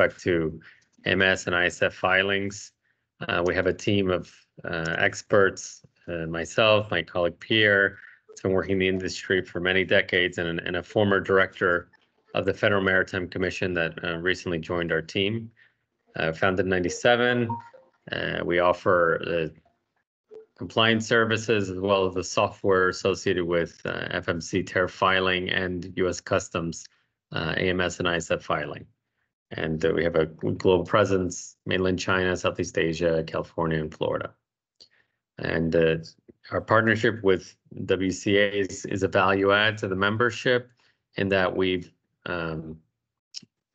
respect to AMS and ISF filings. We have a team of experts, myself, my colleague Pierre, who's been working in the industry for many decades, and a former director of the Federal Maritime Commission that recently joined our team. Founded in '97, we offer compliance services as well as the software associated with FMC tariff filing and U.S. Customs AMS and ISF filing. And we have a global presence, mainland China, Southeast Asia, California, and Florida. And our partnership with WCA is a value add to the membership in that we've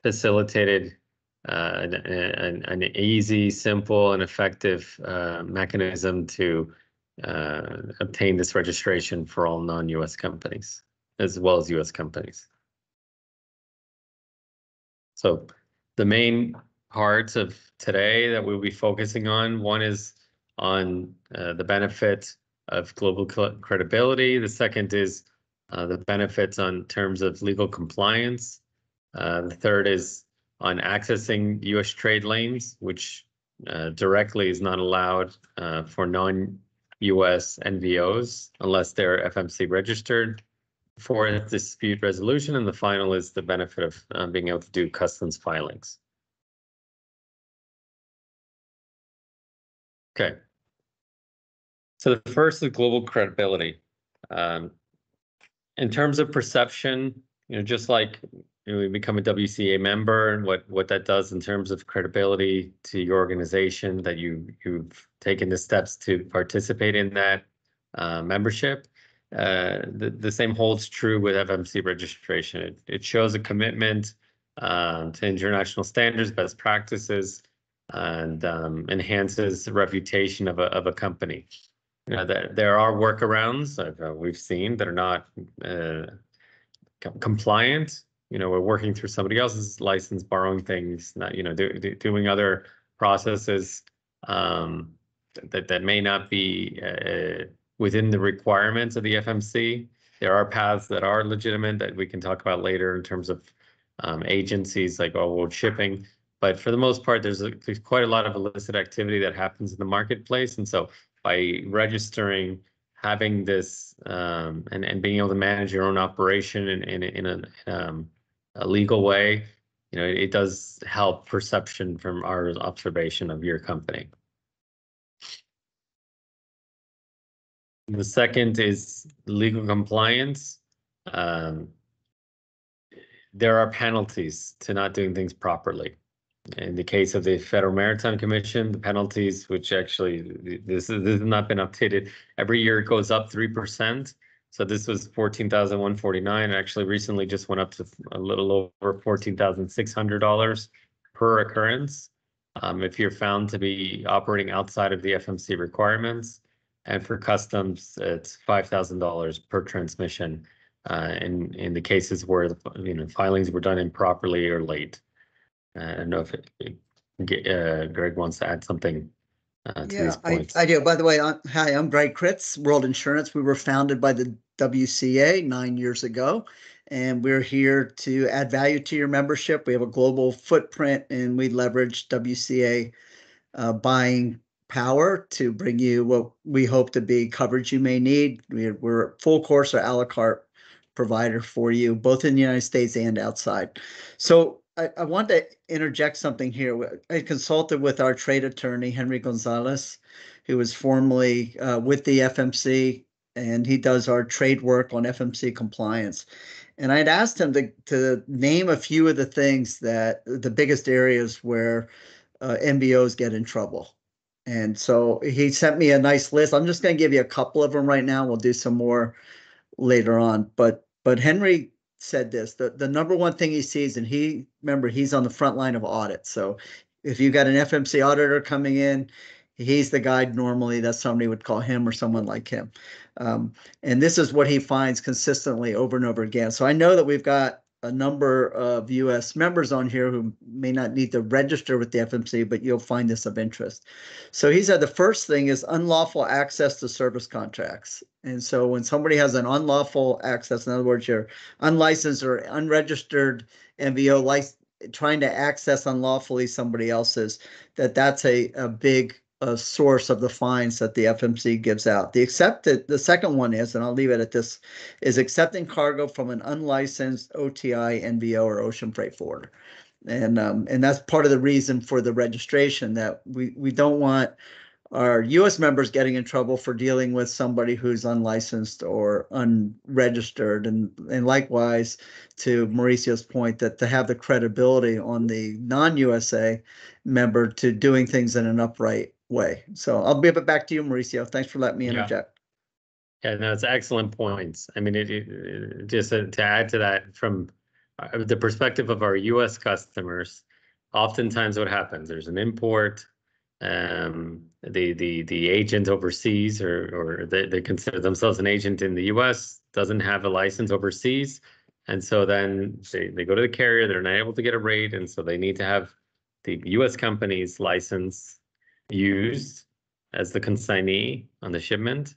facilitated an easy, simple, and effective mechanism to obtain this registration for all non-U.S. companies, as well as U.S. companies. So the main parts of today that we'll be focusing on, one is on the benefit of global credibility. The second is the benefits on terms of legal compliance. The third is on accessing U.S. trade lanes, which directly is not allowed for non-U.S. NVOs unless they're FMC registered for dispute resolution. And the final is the benefit of being able to do customs filings. Okay. So the first is global credibility. In terms of perception, just like we become a WCA member, and what that does in terms of credibility to your organization, that you've taken the steps to participate in that membership. The same holds true with FMC registration. It shows a commitment to international standards, best practices, and enhances the reputation of a company. There are workarounds that we've seen that are not compliant. We're working through somebody else's license, borrowing things, not doing other processes that may not be within the requirements of the FMC. There are paths that are legitimate that we can talk about later in terms of agencies like world shipping. But for the most part, there's quite a lot of illicit activity that happens in the marketplace. And so by registering, having this and being able to manage your own operation in a legal way, it does help perception from our observation of your company. The second is legal compliance. There are penalties to not doing things properly. In the case of the Federal Maritime Commission, the penalties, which actually this has not been updated, every year it goes up 3%. So this was $14,149. Actually, recently just went up to a little over $14,600 per occurrence if you're found to be operating outside of the FMC requirements. And for customs, it's $5,000 per transmission in the cases where the filings were done improperly or late. I don't know if Greg wants to add something to these points. I do. By the way, hi, I'm Greg Kritz, World Insurance. We were founded by the WCA 9 years ago, and we're here to add value to your membership. We have a global footprint, and we leverage WCA buying power to bring you what we hope to be coverage you may need. We're a full course or a la carte provider for you, both in the United States and outside. So I want to interject something here. I consulted with our trade attorney, Henry Gonzalez, who was formerly with the FMC, and he does our trade work on FMC compliance. And I'd asked him to name a few of the things the biggest areas where MBOs get in trouble. And so he sent me a nice list. I'm just going to give you a couple of them right now. We'll do some more later on. But Henry said this, the number one thing he sees, and he's on the front line of audit. So if you've got an FMC auditor coming in, he's the guy normally that somebody would call him or someone like him. And this is what he finds consistently over and over again. So I know that we've got a number of U.S. members on here who may not need to register with the FMC, but you'll find this of interest. So he said the first thing is unlawful access to service contracts. And so when somebody has an unlawful access, in other words, you're unlicensed or unregistered MVO trying to access unlawfully somebody else's, that's a big source of the fines that the FMC gives out. The second one is, and I'll leave it at this, is accepting cargo from an unlicensed OTI, NVO, or ocean freight forwarder. And that's part of the reason for the registration, that we don't want our U.S. members getting in trouble for dealing with somebody who's unlicensed or unregistered, and likewise, to Mauricio's point, that to have the credibility on the non-USA member to doing things in an upright way. So I'll give it back to you, Mauricio. Thanks for letting me interject. Yeah, no, it's excellent points. I mean, just to add to that, from the perspective of our U.S. customers, oftentimes what happens, there's an import, the agent overseas, or they consider themselves an agent in the U.S., doesn't have a license overseas, and so then they go to the carrier, they're not able to get a rate, and so they need to have the U.S. company's license used as the consignee on the shipment.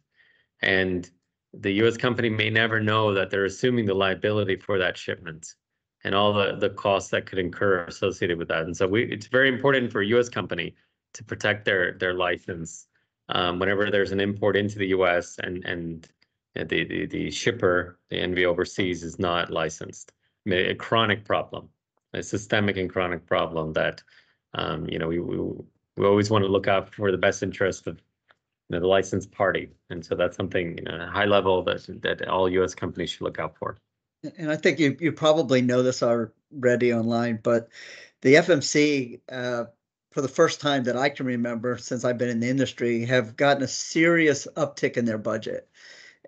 And the U.S. company may never know that they're assuming the liability for that shipment and all the costs that could incur associated with that. And so it's very important for a U.S. company to protect their license whenever there's an import into the U.S. and the shipper, the NV overseas, is not licensed. I mean, a chronic problem, a systemic and chronic problem that we always want to look out for the best interest of the licensed party. And so that's something, high level that all U.S. companies should look out for. And I think you probably know this already online, but the FMC, for the first time that I can remember since I've been in the industry, have gotten a serious uptick in their budget.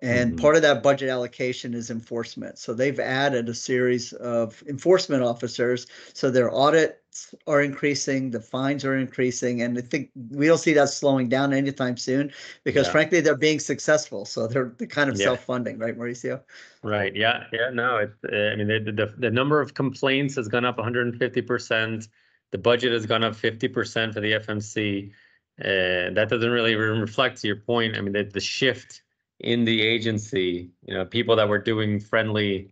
And part of that budget allocation is enforcement. So they've added a series of enforcement officers. So their audits are increasing, the fines are increasing, and I think we don't see that slowing down anytime soon because, frankly, they're being successful. So they're kind of self-funding, right, Mauricio? Right. Yeah. No. I mean, the number of complaints has gone up 150%. The budget has gone up 50% for the FMC. That doesn't really reflect your point. I mean, the shift in the agency, people that were doing friendly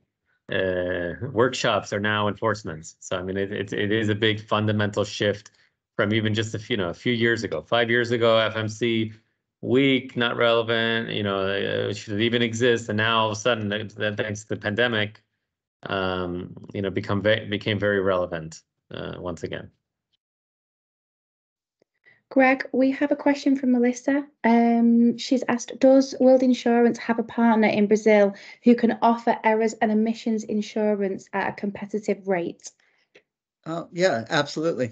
workshops are now enforcements. So I mean, it is a big fundamental shift from even just a few years ago. 5 years ago, FMC weak, not relevant. Should it even exist? And now all of a sudden, thanks to the pandemic, became very relevant once again. Greg, we have a question from Melissa. She's asked, does World Insurance have a partner in Brazil who can offer errors and emissions insurance at a competitive rate? Yeah, absolutely.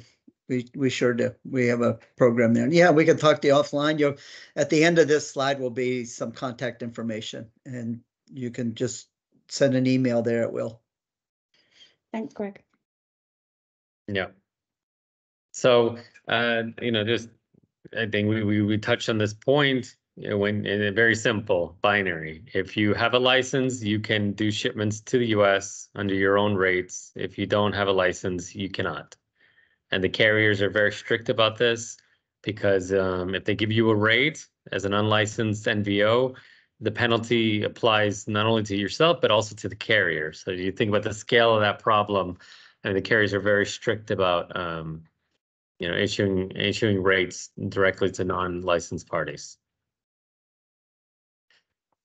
We sure do. We have a program there. Yeah, we can talk to you offline. At the end of this slide will be some contact information, and you can just send an email there at will. Thanks, Greg. Yeah. So, just I think we touched on this point, when in a very simple binary. If you have a license, you can do shipments to the US under your own rates. If you don't have a license, you cannot. And the carriers are very strict about this because if they give you a rate as an unlicensed NVO, the penalty applies not only to yourself, but also to the carrier. So you think about the scale of that problem, and the carriers are very strict about issuing rates directly to non-licensed parties.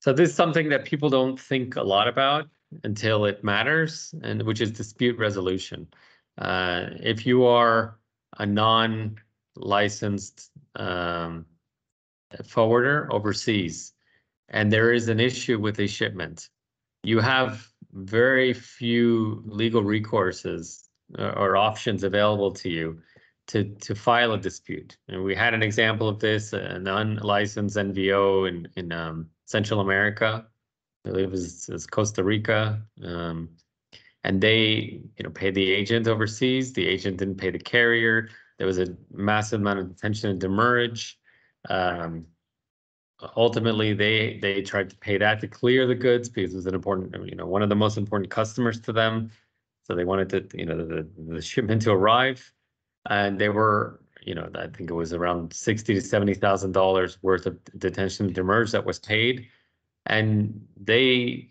So this is something that people don't think a lot about until it matters, and which is dispute resolution. If you are a non-licensed forwarder overseas, and there is an issue with a shipment, you have very few legal recourses or options available to you to file a dispute. And we had an example of this, an unlicensed NVO in Central America. I believe it was Costa Rica. And they, paid the agent overseas. The agent didn't pay the carrier. There was a massive amount of detention and demurrage. Ultimately, they tried to pay that to clear the goods because it was an important, one of the most important customers to them. So they wanted to, the shipment to arrive. And they were, I think it was around $60,000 to $70,000 worth of detention and demurrage that was paid. And they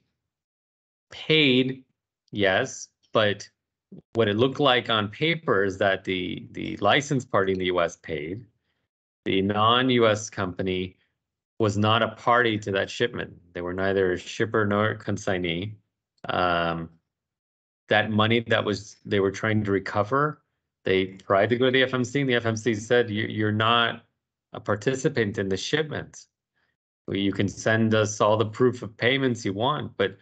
paid, yes, but what it looked like on paper is that the licensed party in the US paid. The non-US company was not a party to that shipment. They were neither a shipper nor consignee. That money that they were trying to recover, they tried to go to the FMC, and the FMC said, you're not a participant in the shipment. You can send us all the proof of payments you want, but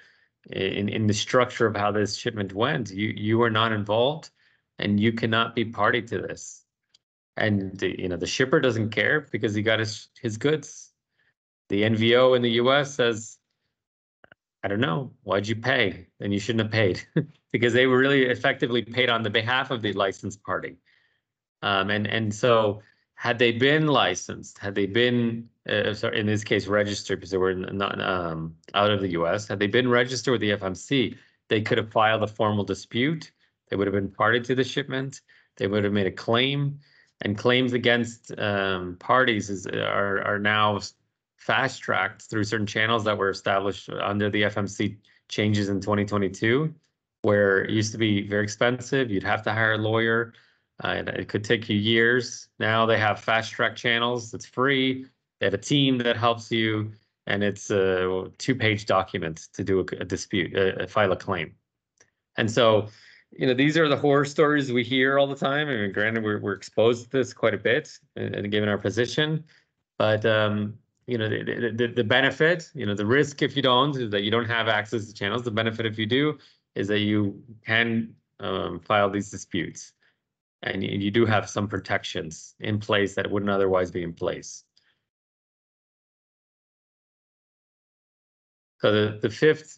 in the structure of how this shipment went, you are not involved, and you cannot be party to this. And the shipper doesn't care because he got his goods. The NVO in the US says, I don't know, why'd you pay? Then you shouldn't have paid because they were really effectively paid on the behalf of the licensed party. And so had they been licensed, had they been, sorry, in this case, registered because they were not out of the US, had they been registered with the FMC, they could have filed a formal dispute. They would have been party to the shipment. They would have made a claim, and claims against parties are now fast-tracked through certain channels that were established under the FMC changes in 2022, where it used to be very expensive. You'd have to hire a lawyer. It could take you years. Now they have fast-track channels. It's free. They have a team that helps you, and it's a 2-page document to do a dispute, file a claim. And so, these are the horror stories we hear all the time. I mean, granted, we're exposed to this quite a bit, given our position, but the benefit, the risk if you don't, is that you don't have access to channels. The benefit if you do is that you can file these disputes, and you do have some protections in place that wouldn't otherwise be in place. So the fifth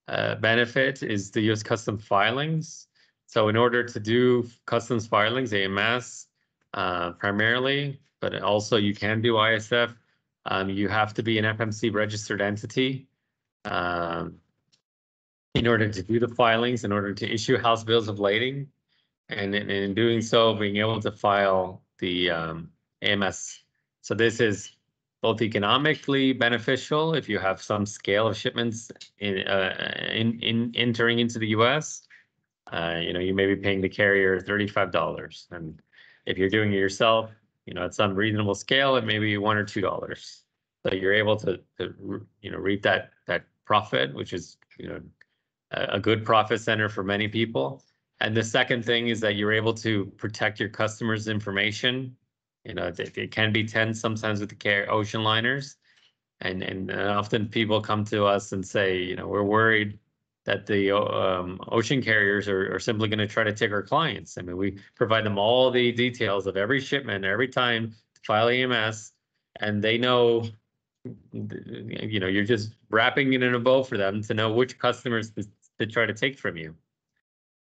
benefit is the US Customs filings. So in order to do customs filings, AMS primarily, but also you can do ISF, you have to be an FMC registered entity in order to do the filings, in order to issue house bills of lading, and in doing so, being able to file the AMS. So this is both economically beneficial if you have some scale of shipments in entering into the US. You may be paying the carrier $35, and if you're doing it yourself, at some reasonable scale, it may be $1 or $2. So you're able to reap that profit, which is a good profit center for many people. And the second thing is that you're able to protect your customers' information. It can be tense sometimes with the ocean liners, and often people come to us and say, we're worried that the ocean carriers are simply going to try to take our clients. I mean, we provide them all the details of every shipment, every time to file EMS, and they know, you're just wrapping it in a bow for them to know which customers to try to take from you.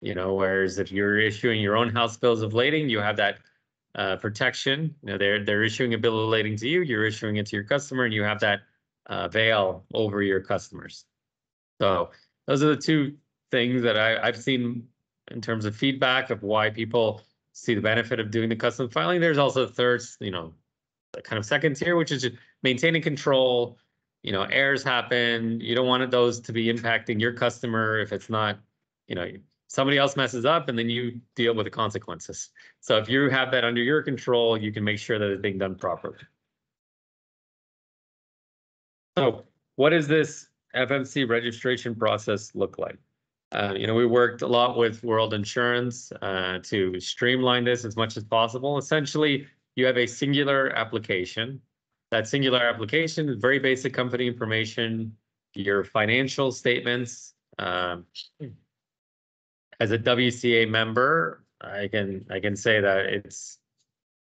Whereas if you're issuing your own house bills of lading, you have that protection. They're issuing a bill of lading to you, you're issuing it to your customer, and you have that veil over your customers. So those are the two things that I've seen in terms of feedback of why people see the benefit of doing the custom filing. There's also the third, the kind of second tier, which is maintaining control. Errors happen. You don't want those to be impacting your customer if it's not, somebody else messes up and then you deal with the consequences. So if you have that under your control, you can make sure that it's being done properly. So what does this FMC registration process look like? We worked a lot with World Insurance to streamline this as much as possible. Essentially, you have a singular application. That singular application is very basic company information, your financial statements. As a WCA member, I can say that it's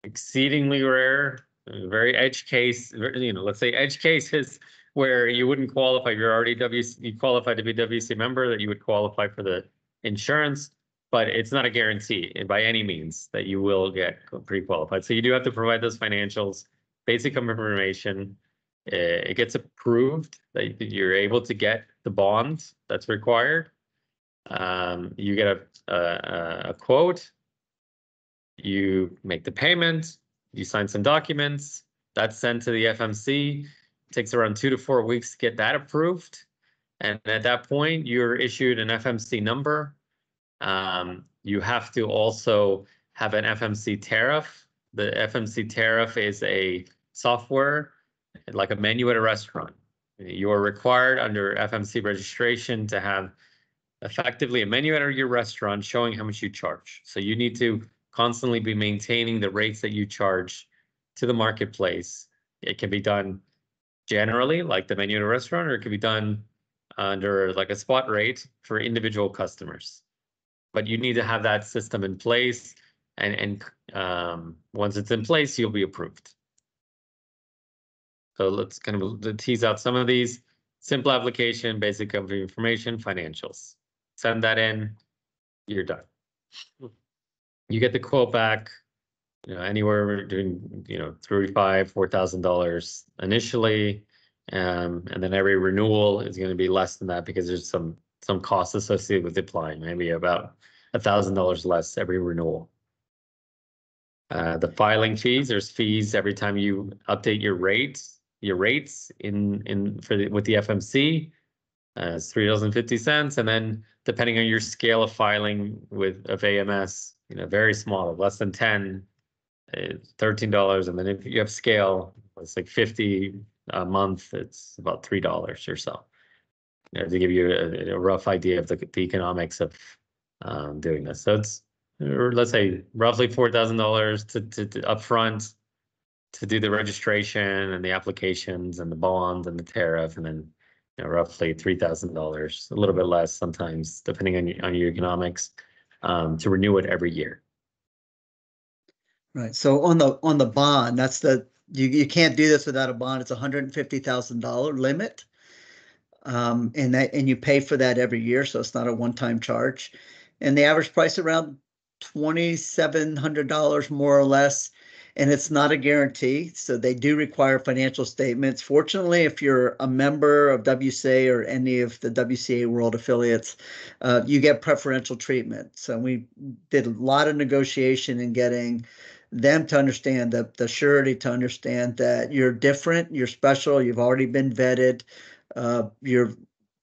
exceedingly rare, very edge case. Let's say edge cases where you wouldn't qualify. You're already you qualified to be a WCA member, that you would qualify for the insurance, but it's not a guarantee by any means that you will get pre-qualified. So you do have to provide those financials, basic information. It gets approved that you're able to get the bond that's required. You get a quote, you make the payment, you sign some documents, that's sent to the FMC. It takes around 2 to 4 weeks to get that approved. And at that point, you're issued an FMC number. you have to also have an FMC tariff. The FMC tariff is a software, like a menu at a restaurant. You are required under FMC registration to have effectively a menu at your restaurant showing how much you charge. So you need to constantly be maintaining the rates that you charge to the marketplace. It can be done generally, like the menu at a restaurant, or it can be done under like a spot rate for individual customers. But you need to have that system in place, and once it's in place, you'll be approved. So let's kind of tease out some of these. Simple application, basic company information, financials. Send that in, you're done. You get the quote back, anywhere between, $35,000, $4,000 initially. And then every renewal is going to be less than that because there's some costs associated with applying, maybe about $1,000 less every renewal. The filing fees, there's fees every time you update your rates with the FMC. It's $3.50, and then depending on your scale of filing of AMS, very small, less than 10, $13, and then if you have scale, it's like 50 a month. It's about $3 or so. To give you a rough idea of the economics of doing this, so it's, or let's say, roughly $4,000 to upfront to do the registration and the applications and the bonds and the tariff, and then roughly $3,000, a little bit less sometimes, depending on your economics, to renew it every year. Right. So on the bond, that's you can't do this without a bond. It's $150,000 limit, and you pay for that every year, so it's not a one-time charge. And the average price around $2,700 more or less. And it's not a guarantee, so they do require financial statements. Fortunately, if you're a member of WCA or any of the WCA World affiliates, you get preferential treatment. So we did a lot of negotiation in getting them to understand, the surety to understand that you're different, you're special, you've already been vetted, you're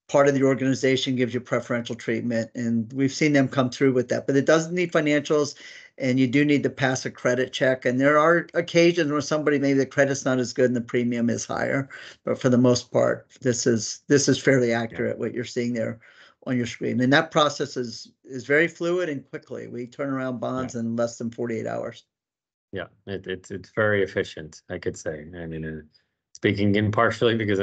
part of the organization, gives you preferential treatment, and we've seen them come through with that. But it doesn't need financials, and you do need to pass a credit check. And there are occasions where somebody, maybe the credit's not as good and the premium is higher, but for the most part, this is fairly accurate, what you're seeing there on your screen. And that process is very fluid and quickly. We turn around bonds in less than 48 hours. Yeah, it's very efficient, I could say. I mean, speaking impartially, because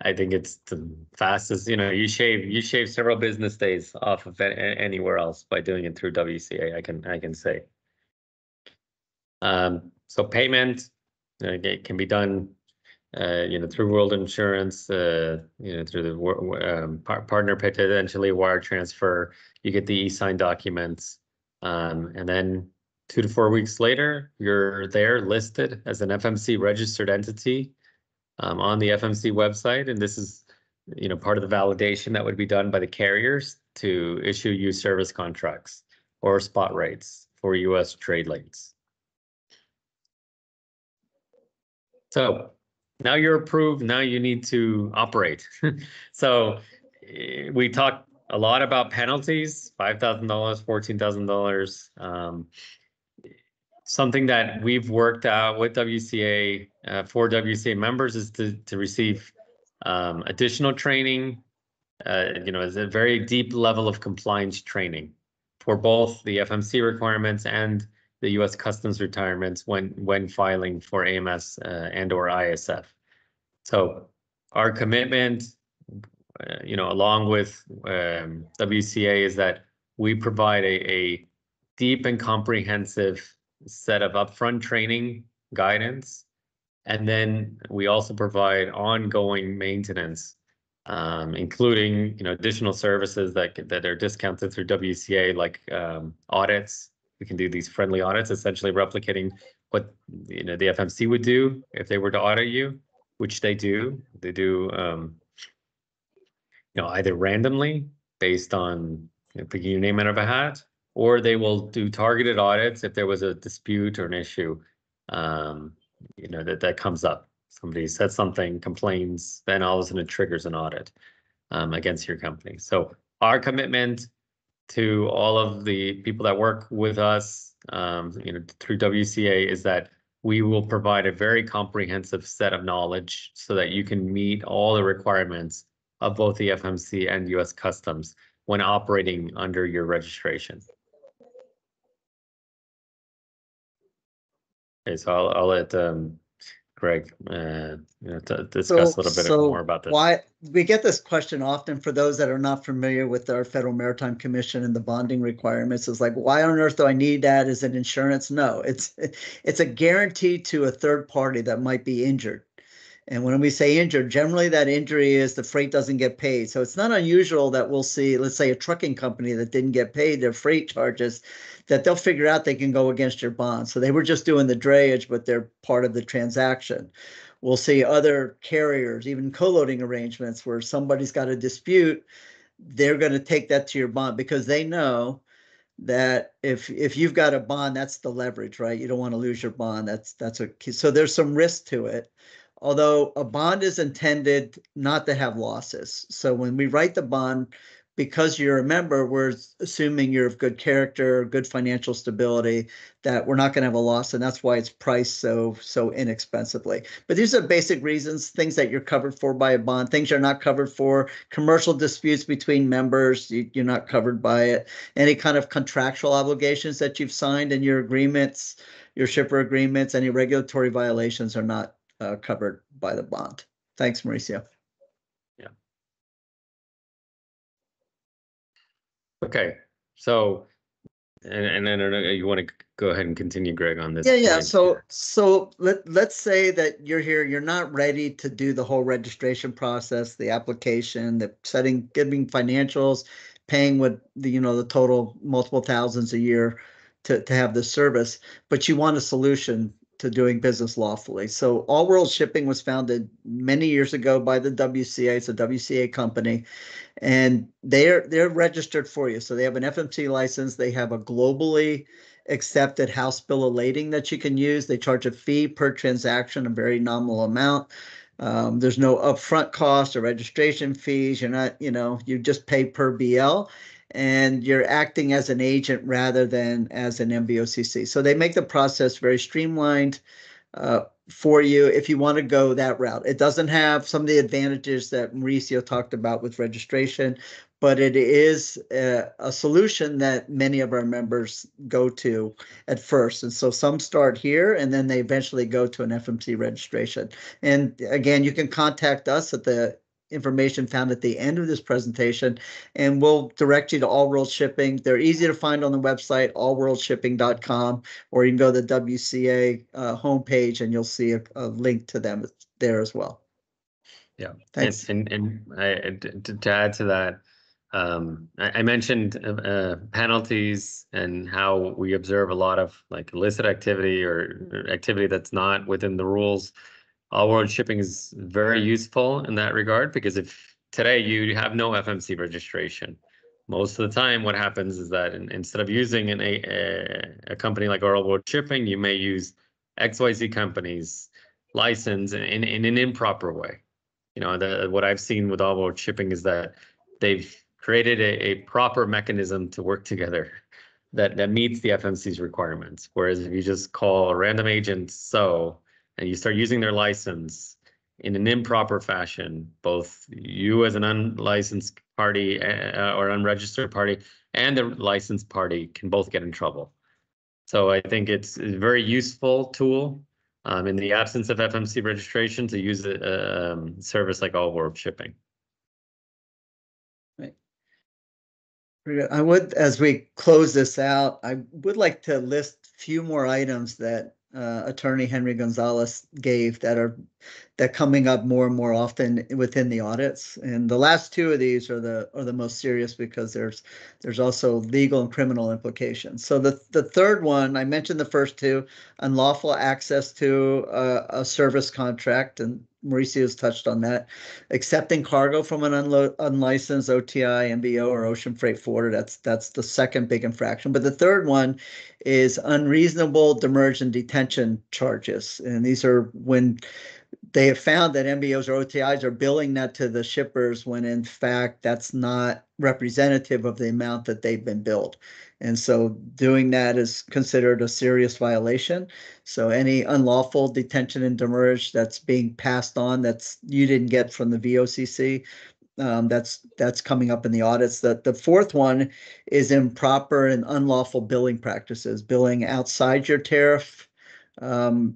I think it's the fastest. You shave several business days off of anywhere else by doing it through WCA. I can say. So payment it can be done, through World Insurance, through the partner potentially wire transfer. You get the e-sign documents, and then 2 to 4 weeks later, you're there listed as an FMC registered entity on the FMC website. And this is, part of the validation that would be done by the carriers to issue you service contracts or spot rates for U.S. trade lanes. So now you're approved. Now you need to operate. So we talked a lot about penalties, $5,000, $14,000. Something that we've worked out with WCA for WCA members is to receive additional training, as a very deep level of compliance training for both the FMC requirements and the U.S. Customs requirements when filing for AMS and or ISF. So our commitment, along with WCA, is that we provide a deep and comprehensive set of upfront training guidance, and then we also provide ongoing maintenance, including additional services that are discounted through WCA, like audits. We can do these friendly audits, essentially replicating what the FMC would do if they were to audit you, which they do. They do either randomly based on picking your name out of a hat, or they will do targeted audits if there was a dispute or an issue, that comes up. Somebody says something, complains, then all of a sudden it triggers an audit against your company. So our commitment to all of the people that work with us, through WCA, is that we will provide a very comprehensive set of knowledge so that you can meet all the requirements of both the FMC and US Customs when operating under your registration. Okay, so I'll let Greg discuss a little bit more about this. Why we get this question often for those that are not familiar with our Federal Maritime Commission and the bonding requirements is like, why on earth do I need that as an insurance? No, it's a guarantee to a third party that might be injured. And when we say injured, generally that injury is the freight doesn't get paid. So it's not unusual that we'll see, let's say, a trucking company that didn't get paid their freight charges, that they'll figure out they can go against your bond. So they were just doing the drayage, but they're part of the transaction. We'll see other carriers, even co-loading arrangements where somebody's got a dispute, they're going to take that to your bond because they know that if you've got a bond, that's the leverage, right? You don't want to lose your bond. That's a key. So there's some risk to it. Although a bond is intended not to have losses. So when we write the bond, because you're a member, we're assuming you're of good character, good financial stability, that we're not going to have a loss. And that's why it's priced so inexpensively. But these are basic reasons, things that you're covered for by a bond, things you're not covered for, commercial disputes between members, you're not covered by it. Any kind of contractual obligations that you've signed in your agreements, your shipper agreements, any regulatory violations are not covered by the bond. Thanks, Mauricio. Yeah. Okay. So, and then you want to go ahead and continue, Greg, on this? Yeah. So let's say that you're here, you're not ready to do the whole registration process, the application, the setting, giving financials, paying what the total multiple thousands a year to have this service, but you want a solution to doing business lawfully. So All World Shipping was founded many years ago by the WCA. It's a WCA company, and they're registered for you. So they have an FMC license. They have a globally accepted house bill of lading that you can use. They charge a fee per transaction, a very nominal amount. There's no upfront cost or registration fees. You're not, you just pay per BL. And you're acting as an agent rather than as an MBOCC. So they make the process very streamlined for you if you want to go that route. It doesn't have some of the advantages that Mauricio talked about with registration, but it is a solution that many of our members go to at first. And so some start here and then they eventually go to an FMC registration. And again, you can contact us at the information found at the end of this presentation, and we'll direct you to All World Shipping. They're easy to find on the website, allworldshipping.com, or you can go to the WCA homepage and you'll see a link to them there as well. Yeah, thanks. And to add to that, I mentioned penalties and how we observe a lot of like illicit activity or activity that's not within the rules. All World Shipping is very useful in that regard because if today you have no FMC registration, most of the time what happens is that instead of using a company like All World Shipping, you may use XYZ company's license in an improper way. What I've seen with All World Shipping is that they've created a proper mechanism to work together that meets the FMC's requirements. Whereas if you just call a random agent and you start using their license in an improper fashion, both you as an unlicensed party or unregistered party and the licensed party can both get in trouble. So I think it's a very useful tool in the absence of FMC registration to use a service like All World Shipping. Right. I would, as we close this out, I would like to list a few more items that Attorney Henry Gonzalez gave that coming up more and more often within the audits. And the last two of these are the most serious because there's also legal and criminal implications. So the third one, I mentioned the first two, unlawful access to a service contract, and Mauricio's touched on that. Accepting cargo from an unlicensed OTI, MBO, or ocean freight forwarder, that's the second big infraction. But the third one is unreasonable demurrage and detention charges. And these are when they have found that MBOs or OTIs are billing that to the shippers when in fact that's not representative of the amount that they've been billed. And so doing that is considered a serious violation. So any unlawful detention and demurrage that's being passed on that's you didn't get from the VOCC, that's coming up in the audits. The fourth one is improper and unlawful billing practices. Billing outside your tariff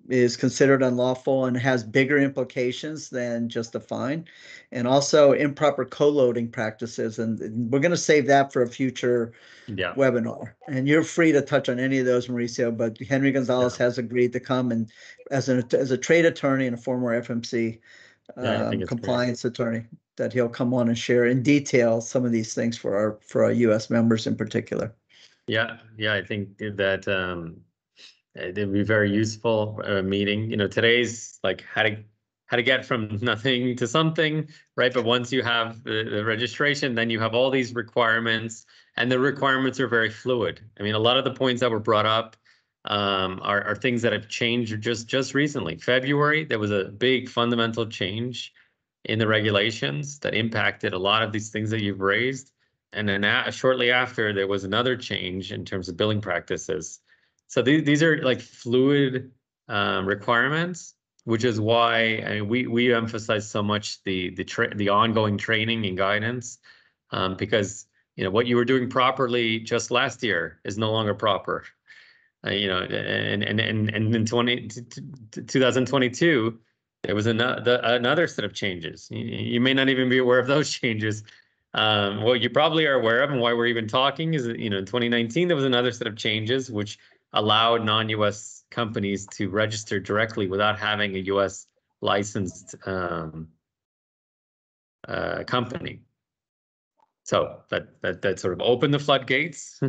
is considered unlawful and has bigger implications than just a fine. And also improper co-loading practices. And we're going to save that for a future webinar. And you're free to touch on any of those, Mauricio, but Henry Gonzalez has agreed to come and as a trade attorney and a former FMC compliance attorney, that he'll come on and share in detail some of these things for our U.S. members in particular. Yeah, I think that it'd be very useful meeting. You know, today's like how to get from nothing to something, right? But once you have the registration, then you have all these requirements, and the requirements are very fluid. I mean, a lot of the points that were brought up are things that have changed just recently. February, there was a big fundamental change in the regulations that impacted a lot of these things that you've raised. And then shortly after, there was another change in terms of billing practices. So these are like fluid requirements, which is why we emphasize so much the ongoing training and guidance, because you know what you were doing properly just last year is no longer proper. You know, and in 2022, there was another set of changes. You may not even be aware of those changes. What you probably are aware of and why we're even talking is that, you know, in 2019, there was another set of changes which allowed non-US companies to register directly without having a US licensed company. So that sort of opened the floodgates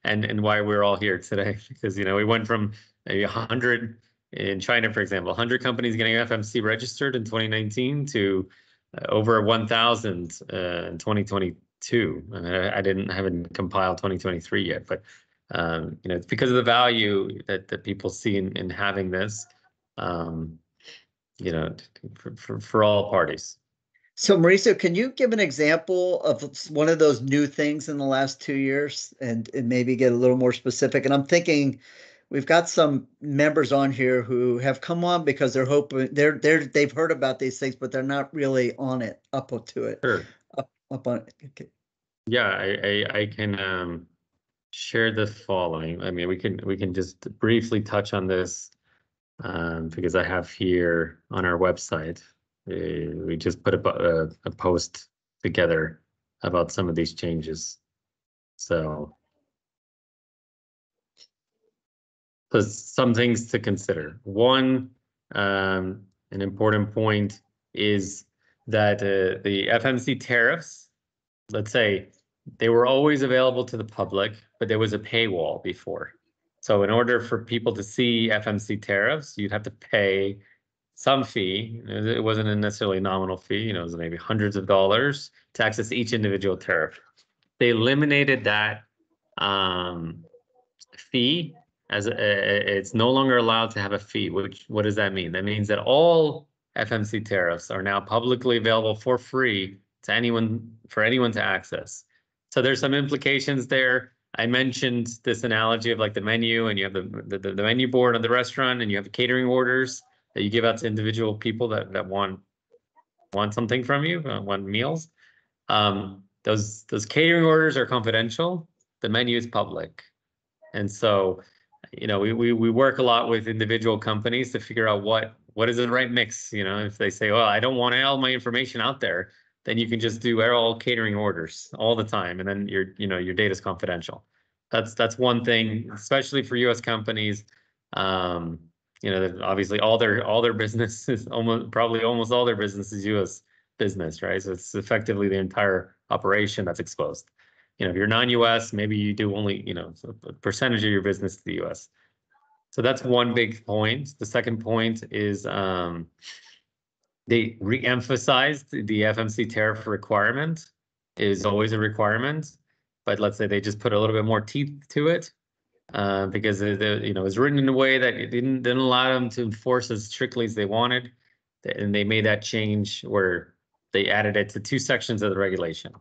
and why we're all here today, because, you know, we went from 100 in China, for example, 100 companies getting FMC registered in 2019 to over 1,000 in 2022. I mean, I haven't compiled 2023 yet, but you know, it's because of the value that people see in having this, you know, for all parties. So Mauricio, can you give an example of one of those new things in the last 2 years and maybe get a little more specific? And I'm thinking we've got some members on here who have come on because they're hoping they've heard about these things, but they're not really on it, up to it. Sure. Up on it. Okay. Yeah, I can share the following. I mean, we can just briefly touch on this because I have here on our website. We just put a post together about some of these changes. So some things to consider. One, an important point is that the FMC tariffs, let's say, they were always available to the public, but there was a paywall before. So in order for people to see FMC tariffs, you'd have to pay some fee. It wasn't a necessarily nominal fee, you know, it was maybe hundreds of dollars to access each individual tariff. They eliminated that fee as it's no longer allowed to have a fee. What does that mean? That means that all FMC tariffs are now publicly available for free to anyone, for anyone to access. So there's some implications there. I mentioned this analogy of like the menu, and you have the menu board of the restaurant, and you have catering orders that you give out to individual people that want something from you, want meals. Those catering orders are confidential. The menu is public. And so, you know, we work a lot with individual companies to figure out what is the right mix. You know, if they say, well, I don't want all my information out there, then you can just do all catering orders all the time, and then your data is confidential. That's one thing, especially for U.S. companies. You know, obviously all their business is almost all their business is U.S. business, right? So it's effectively the entire operation that's exposed. You know, if you're non-U.S., maybe you do only, you know, a percentage of your business to the U.S. So that's one big point. The second point is they re-emphasized the FMC tariff requirement is always a requirement, but let's say they just put a little bit more teeth to it because it was written in a way that it didn't allow them to enforce as strictly as they wanted. And they made that change where they added it to 2 sections of the regulation.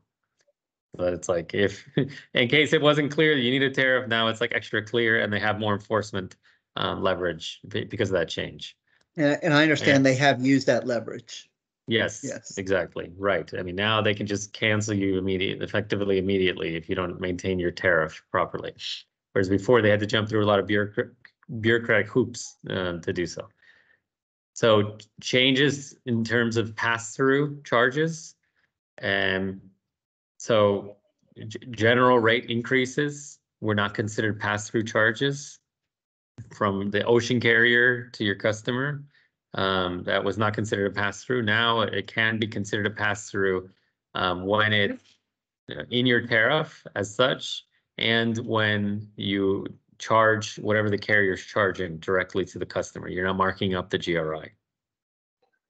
But it's like, if in case it wasn't clear, you need a tariff, now it's like extra clear, and they have more enforcement leverage because of that change. And I understand they have used that leverage. Yes, Yes. exactly. Right. I mean, now they can just cancel you effectively immediately if you don't maintain your tariff properly. Whereas before they had to jump through a lot of bureaucratic hoops to do so. So changes in terms of pass-through charges. And so general rate increases were not considered pass-through charges from the ocean carrier to your customer. That was not considered a pass-through. Now it can be considered a pass-through when it's in your tariff as such, and when you charge whatever the carrier's charging directly to the customer. You're not marking up the GRI.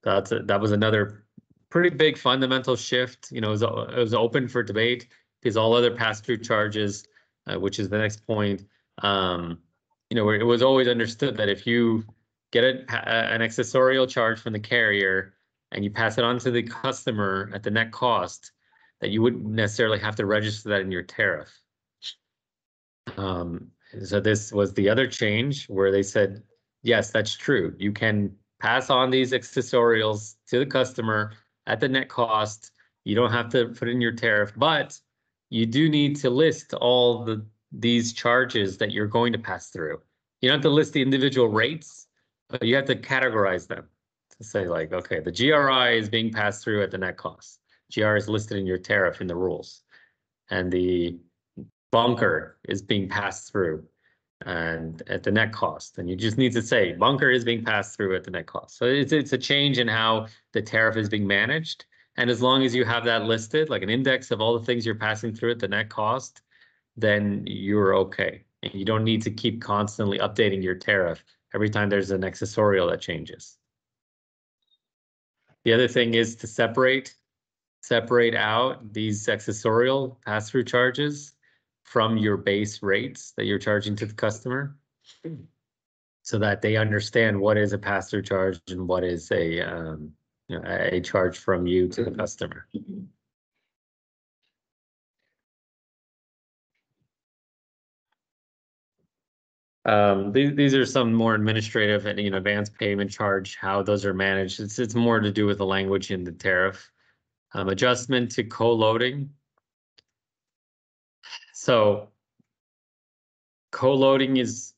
That was another pretty big fundamental shift. You know, it was open for debate because all other pass-through charges, which is the next point, you know, it was always understood that if you get an accessorial charge from the carrier and you pass it on to the customer at the net cost, that you wouldn't necessarily have to register that in your tariff. So this was the other change where they said, yes, that's true. You can pass on these accessorials to the customer at the net cost. You don't have to put in your tariff, but you do need to list all these charges that you're going to pass through. You don't have to list the individual rates, but you have to categorize them to say like, okay, the GRI is being passed through at the net cost. GRI is listed in your tariff in the rules, and the bunker is being passed through and at the net cost. And you just need to say bunker is being passed through at the net cost. So it's a change in how the tariff is being managed. And as long as you have that listed, like an index of all the things you're passing through at the net cost, then you're okay. And you don't need to keep constantly updating your tariff every time there's an accessorial that changes. The other thing is to separate out these accessorial pass-through charges from your base rates that you're charging to the customer, so that they understand what is a pass-through charge and what is a charge from you to the customer. These are some more administrative and advanced payment charge, how those are managed. It's more to do with the language in the tariff. Adjustment to co-loading. So co-loading is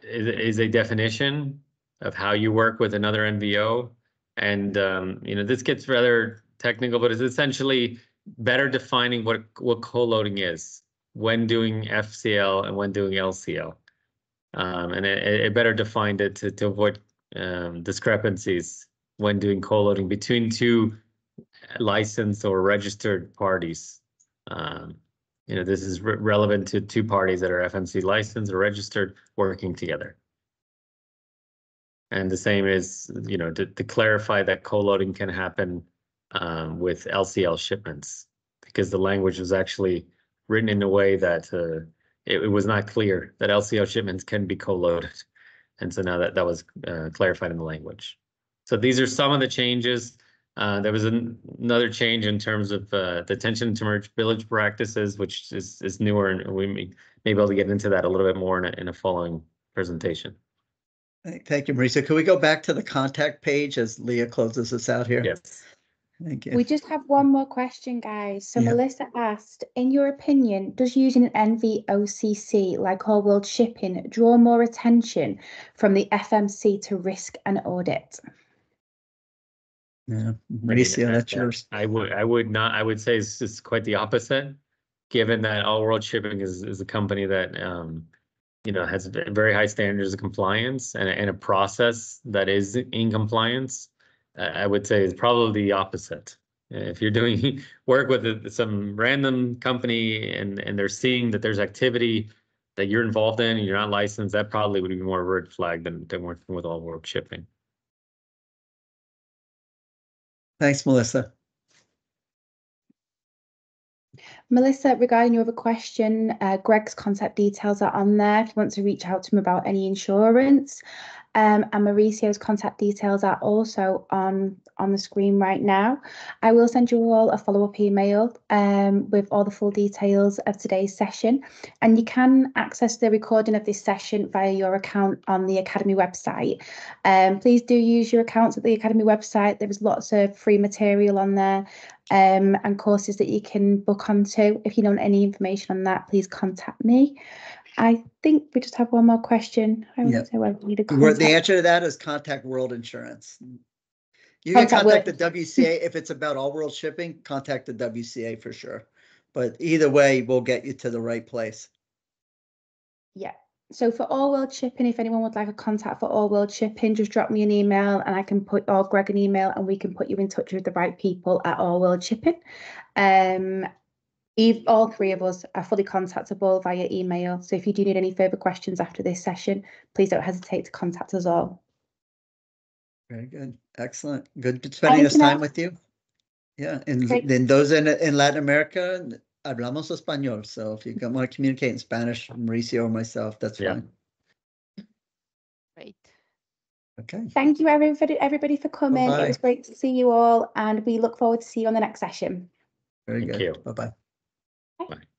a definition of how you work with another NVO. And this gets rather technical, but it's essentially better defining what co-loading is when doing FCL and when doing LCL. And it better defined it to avoid discrepancies when doing co-loading between 2 licensed or registered parties. This is relevant to 2 parties that are FMC licensed or registered working together. And the same is, to clarify that co-loading can happen with LCL shipments, because the language was actually written in a way that it was not clear that LCL shipments can be co-loaded. And so now that was clarified in the language. So these are some of the changes. There was another change in terms of the attention to merge village practices, which is newer, and we may be able to get into that a little bit more in a following presentation. Thank you, Marisa. Could we go back to the contact page as Leah closes us out here? Yes. Thank you. We just have one more question, guys. So Yeah. Melissa asked, in your opinion, does using an NVOCC like All World Shipping draw more attention from the FMC to risk and audit? Yeah, Mauricio, that's yours. I would not. I would say it's quite the opposite, given that All World Shipping is a company that has very high standards of compliance and a process that is in compliance. I would say it's probably the opposite. If you're doing work with some random company and they're seeing that there's activity that you're involved in and you're not licensed, that probably would be more of a red flag than working with All World Shipping. Thanks, Melissa. Melissa, regarding your other question, Greg's contact details are on there if you want to reach out to him about any insurance. And Mauricio's contact details are also on the screen right now. I will send you all a follow-up email with all the full details of today's session. And you can access the recording of this session via your account on the Academy website. Please do use your accounts at the Academy website. There is lots of free material on there and courses that you can book onto. If you don't want any information on that, please contact me. I think we just have one more question. I Yep. say well, we need a The contact. answer to that is contact World Insurance. You can contact the WCA if it's about all world shipping, contact the WCA for sure. But either way, we'll get you to the right place. Yeah. So for all world shipping, if anyone would like a contact for all world shipping, just drop me an email and I can put, or Greg an email, and we can put you in touch with the right people at all world shipping. All three of us are fully contactable via email. So if you do need any further questions after this session, please don't hesitate to contact us all. Very good. Excellent. Good spending this time with you. Yeah. And then those in Latin America, hablamos español. So if you want to communicate in Spanish, Mauricio or myself, that's fine. Great. Okay. Thank you, everybody for coming. Bye-bye. It was great to see you all, and we look forward to see you on the next session. Very Thank good. you. Bye-bye. Bye.